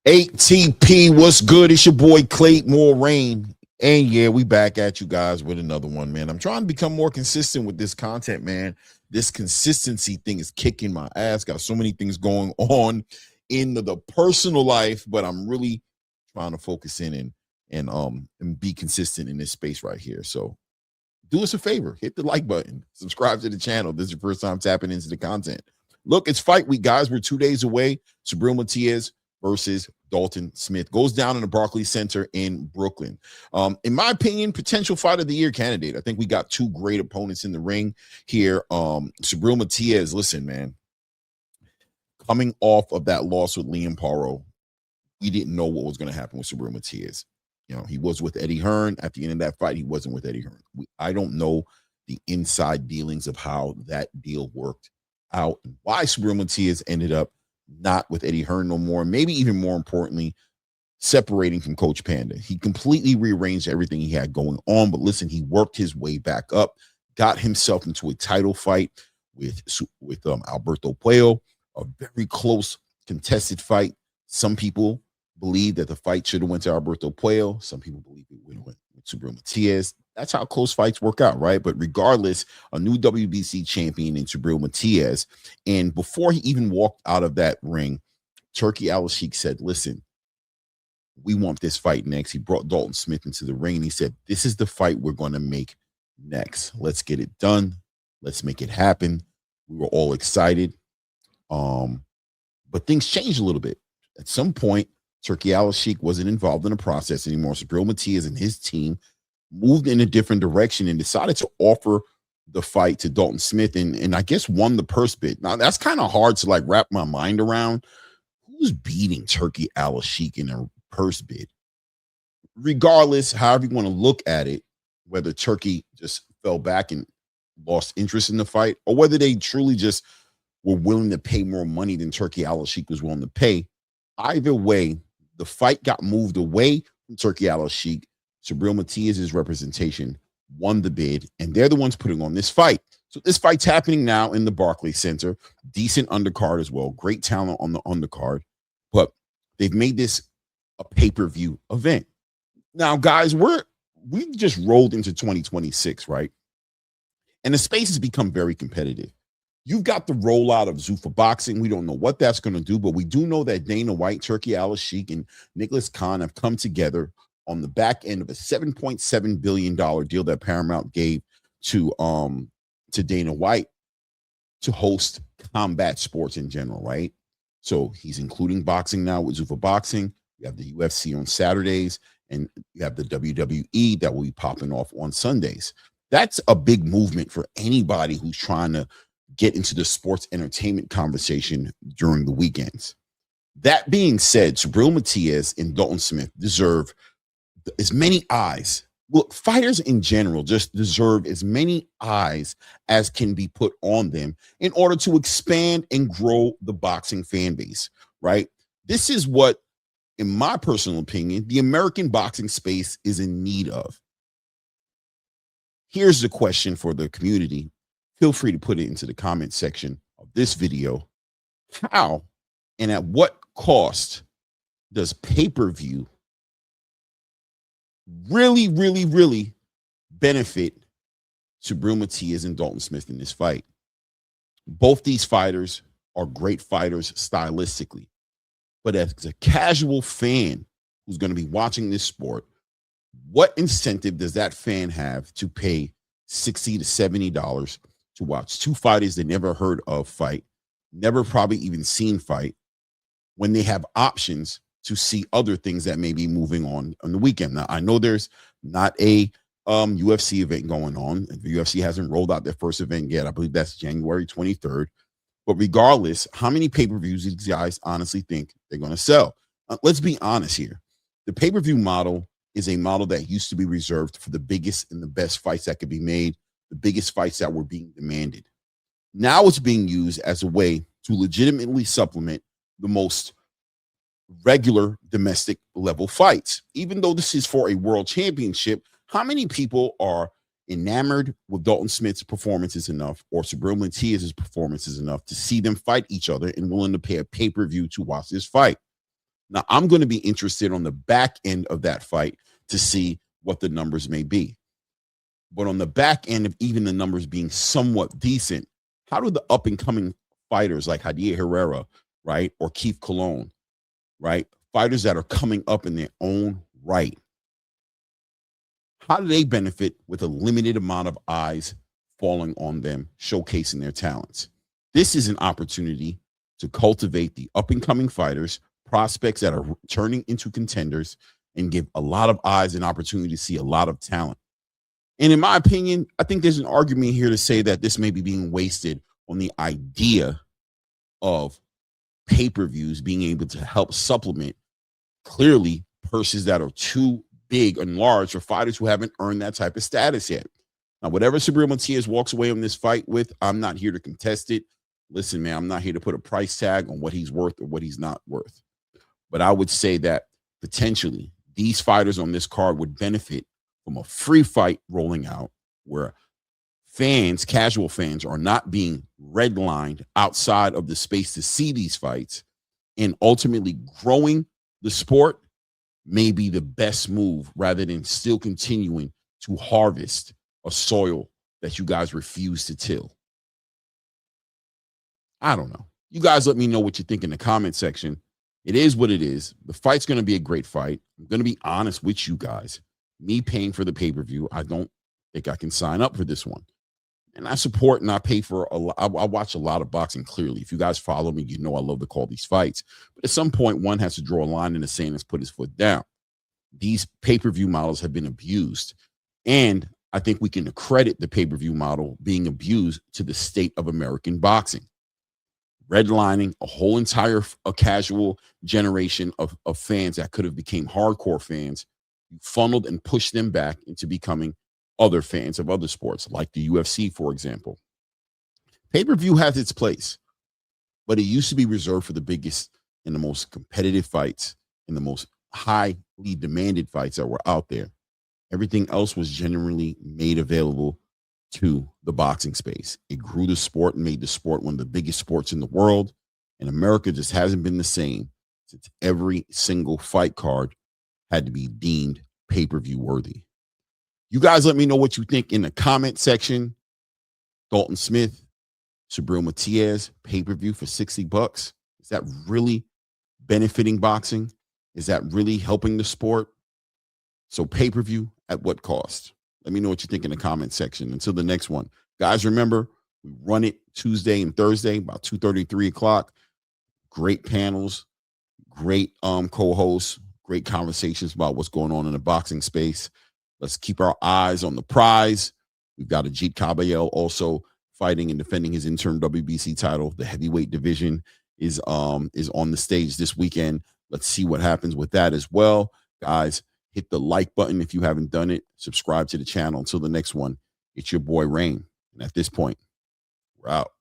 ATP, what's good? It's your boy Clayton Moore Rain. And yeah, we back at you guys with another one, man. I'm trying to become more consistent with this content, man. This consistency thing is kicking my ass. Got so many things going on in the personal life, but I'm really trying to focus in and be consistent in this space right here. So do us a favor, hit the like button, subscribe to the channel. This is your first time tapping into the content. Look, it's fight week, guys. We're 2 days away. Subriel Matias versus Dalton Smith goes down in the Barclays Center in Brooklyn. In my opinion, potential fight of the year candidate. I think we got two great opponents in the ring here. Subriel Matias, listen, man, coming off of that loss with Liam Paro, we didn't know what was going to happen with Subriel Matias. You know, he was with Eddie Hearn. At the end of that fight, he wasn't with Eddie Hearn. I don't know the inside dealings of how that deal worked out and why Subriel Matias ended up not with Eddie Hearn no more. Maybe even more importantly, separating from Coach Panda. He completely rearranged everything he had going on. But listen, he worked his way back up, got himself into a title fight with Alberto Puello, a very close contested fight. Some people believe that the fight should have went to Alberto Puello. Some people believe it would have went with Subriel Matias. That's how close fights work out, right? But regardless, a new WBC champion in Subriel Matias. And before he even walked out of that ring, Turki Al-Sheikh said, listen, we want this fight next. He brought Dalton Smith into the ring and he said, this is the fight we're going to make next. Let's get it done. Let's make it happen. We were all excited. But things changed a little bit. At some point, Turki Al-Sheikh wasn't involved in the process anymore. Subriel Matias and his team moved in a different direction and decided to offer the fight to Dalton Smith and I guess won the purse bid. Now, that's kind of hard to like wrap my mind around. Who's beating Turki Al-Sheikh in a purse bid? Regardless, however you want to look at it, whether Turki just fell back and lost interest in the fight or whether they truly just were willing to pay more money than Turki Al-Sheikh was willing to pay, either way, the fight got moved away from Turki Al-Sheikh. Subriel Matias' representation won the bid, and they're the ones putting on this fight. So this fight's happening now in the Barclays Center. Decent undercard as well. Great talent on the undercard. But they've made this a pay-per-view event. Now, guys, we've just rolled into 2026, right? And the space has become very competitive. You've got the rollout of ZUFFA boxing. We don't know what that's going to do, but we do know that Dana White, Turki Al-Sheikh, and Nicholas Khan have come together on the back end of a $7.7 billion deal that Paramount gave to Dana White to host combat sports in general, right? So he's including boxing now with ZUFFA boxing. You have the UFC on Saturdays, and you have the WWE that will be popping off on Sundays. That's a big movement for anybody who's trying to get into the sports entertainment conversation during the weekends. That being said, Subriel Matias and Dalton Smith deserve as many eyes. Well, fighters in general just deserve as many eyes as can be put on them in order to expand and grow the boxing fan base, right? This is what, in my personal opinion, the American boxing space is in need of. Here's the question for the community. Feel free to put it into the comment section of this video. How and at what cost does pay-per-view really benefit Subriel Matias and Dalton Smith in this fight? Both these fighters are great fighters stylistically, but as a casual fan who's going to be watching this sport, what incentive does that fan have to pay $60 to $70 to watch two fighters they never heard of fight, never probably even seen fight, when they have options to see other things that may be moving on the weekend? Now, I know there's not a UFC event going on. The UFC hasn't rolled out their first event yet. I believe that's January 23rd. But regardless, how many pay-per-views these guys honestly think they're going to sell? Let's be honest here. The pay-per-view model is a model that used to be reserved for the biggest and the best fights that could be made, the biggest fights that were being demanded. Now it's being used as a way to legitimately supplement the most regular domestic level fights. Even though this is for a world championship, how many people are enamored with Dalton Smith's performances enough or Subriel Matias' performances enough to see them fight each other and willing to pay a pay-per-view to watch this fight? Now, I'm going to be interested on the back end of that fight to see what the numbers may be. But on the back end of even the numbers being somewhat decent, how do the up and coming fighters like Javier Herrera, right, or Keith Colon, right, fighters that are coming up in their own right, how do they benefit with a limited amount of eyes falling on them, showcasing their talents? This is an opportunity to cultivate the up and coming fighters, prospects that are turning into contenders, and give a lot of eyes an opportunity to see a lot of talent. And in my opinion, I think there's an argument here to say that this may be being wasted on the idea of pay-per-views being able to help supplement clearly purses that are too big and large for fighters who haven't earned that type of status yet. Now, whatever Subriel Matias walks away on this fight with, I'm not here to contest it. Listen, man, I'm not here to put a price tag on what he's worth or what he's not worth. But I would say that potentially these fighters on this card would benefit from a free fight rolling out where fans, casual fans, are not being redlined outside of the space to see these fights, and ultimately growing the sport may be the best move rather than still continuing to harvest a soil that you guys refuse to till. I don't know. You guys let me know what you think in the comment section. It is what it is. The fight's going to be a great fight. I'm going to be honest with you guys. Me paying for the pay-per-view, I don't think I can sign up for this one. And I support and I pay for a lot. I watch a lot of boxing, clearly. If you guys follow me, you know I love to call these fights. But at some point, one has to draw a line in the sand and put his foot down. These pay-per-view models have been abused. And I think we can accredit the pay-per-view model being abused to the state of American boxing. Redlining a whole entire casual generation of fans that could have became hardcore fans, funneled and pushed them back into becoming other fans of other sports, like the UFC, for example. Pay-per-view has its place, but it used to be reserved for the biggest and the most competitive fights and the most highly demanded fights that were out there. Everything else was generally made available to the boxing space. It grew the sport and made the sport one of the biggest sports in the world. And America just hasn't been the same since every single fight card had to be deemed pay-per-view worthy. You guys let me know what you think in the comment section. Dalton Smith, Subriel Matias, pay-per-view for $60. Is that really benefiting boxing? Is that really helping the sport? So pay-per-view at what cost? Let me know what you think in the comment section. Until the next one. Guys, remember, we run it Tuesday and Thursday, about 2:30, 3 o'clock. Great panels, great co-hosts, great conversations about what's going on in the boxing space. Let's keep our eyes on the prize. We've got Ajit Kabayel also fighting and defending his interim WBC title. The heavyweight division is on the stage this weekend. Let's see what happens with that as well. Guys, hit the like button if you haven't done it. Subscribe to the channel. Until the next one, it's your boy Rain. And at this point, we're out.